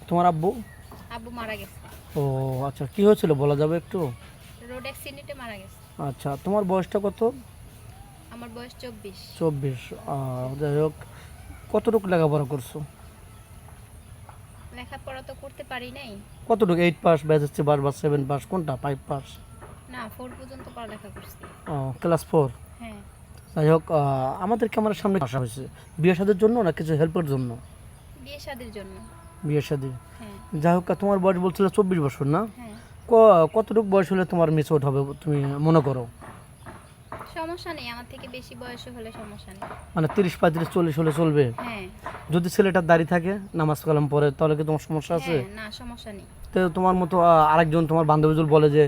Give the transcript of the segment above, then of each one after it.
তোমার আব্বু? আব্বু মারা গেছে। ও আচ্ছা, কি হয়েছিল বলা যাবে একটু? রোড অ্যাক্সিডেন্টে মারা গেছে। আচ্ছা, তোমার বয়সটা কত? আমার বয়স 24। 24। যাই হোক, কতটুকু লেখাপড়া করছো? লেখাপড়া তো করতে পারি নাই। কতটুকু? 8 পাস, ব্যাচেসি পাস বা 7 পাস, কোনটা? 5 পাস? না, 4 পর্যন্ত পড়ালেখা করছি। ও, ক্লাস 4। হ্যাঁ। যাই হোক, আমাদের ক্যামেরার সামনে আসা হয়েছে বিয়ে শাদির জন্য না কিছু হেল্পের জন্য? বিয়ে শাদির জন্য। বিয়ে শাদি। হ্যাঁ। যাই হোক, তোমার বয়স বলছিল 24 বছর না? হ্যাঁ। কতটুকু বয়স হলে তোমার মিস আউট হবে তুমি মনে করো? সমস্যা নেই, আমার থেকে বেশি বয়স হলে সমস্যা নেই। মানে 30, 35, 40 হলে চলবে? হ্যাঁ। যদি ছেলেটার দাড়ি থাকে, নামাজ কালাম পড়ে, তাহলে কি তোমার সমস্যা আছে? হ্যাঁ, না সমস্যা নেই। তো তোমার মতো আরেকজন তোমার বান্ধবীজুল বলে যে,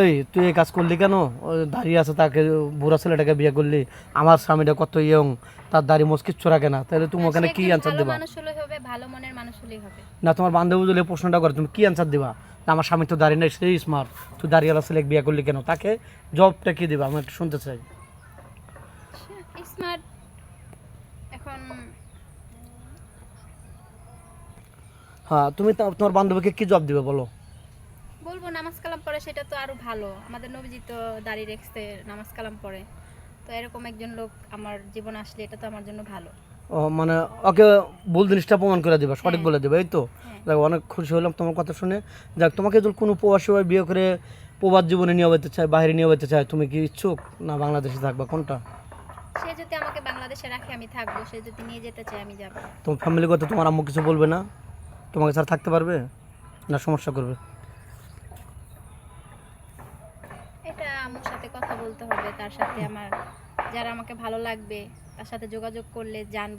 এই তুই এই কাজ করলি কেন? ওই দাড়ি আছে, তাকে বুড়া ছেলেটাকে বিয়ে করলি, আমার স্বামীটা কত ইয়ং, তার দাড়ি মোজ কিচ্ছু রাখে না, তাহলে তুমি না, সে ওখানে কি একজন অ্যান্সার ভালো দেবা? মানুষ হলে হবে, ভালো মনের মানুষ হলেই হবে। না, তোমার বান্ধবীজুল এই প্রশ্নটা করে, তুমি কি অ্যান্সার দেবা? না, আমার স্বামী তো দাড়ি নেই, সেই স্মার্ট, তুই দাড়িওয়ালা ছেলে বিয়ে করলি কেন? তাকে জবটা কি দেবা আমি একটু শুনতে চাই। স্মার্ট। এখন হ্যাঁ, তুমি তোমার বান্ধবীকে কি জব দিবে বলো? বলবো নামাজ কালাম পড়ে, সেটা তো আরো ভালো। আমাদের নবীজি তো দাড়ি রেখছে, নামাজ কালাম পড়ে। তো এরকম একজন লোক আমার জীবন আসলে এটা তো আমার জন্য ভালো। ও মানে ওকে ভুল জিনিসটা প্রমাণ করে দিবা, সঠিক হ্যাঁ। বলে দিবা, এই তো? হ্যাঁ। দেখ, অনেক খুশি হলাম তোমার কথা শুনে। যাক, তোমাকে যদি কোনো প্রবাসী ভাই বিয়ে করে প্রবাস জীবনে নিয়ে যেতে চায়, বাইরে নিয়ে যেতে চায়, তুমি কি ইচ্ছুক না বাংলাদেশে থাকবা, কোনটা? সে যদি আমাকে বাংলাদেশে রাখে আমি থাকবো, সে যদি নিয়ে যেতে চায় আমি যাব। তোমার ফ্যামিলিগত তোমার আম্মু কিছু বলবে না? তোমাকে স্যার থাকতে পারবে না সমস্যা করবে? এটা আম্মুর সাথে কথা বলতে হবে, তার সাথে আমার যারা আমাকে ভালো লাগবে তার সাথে যোগাযোগ করলে জানবো।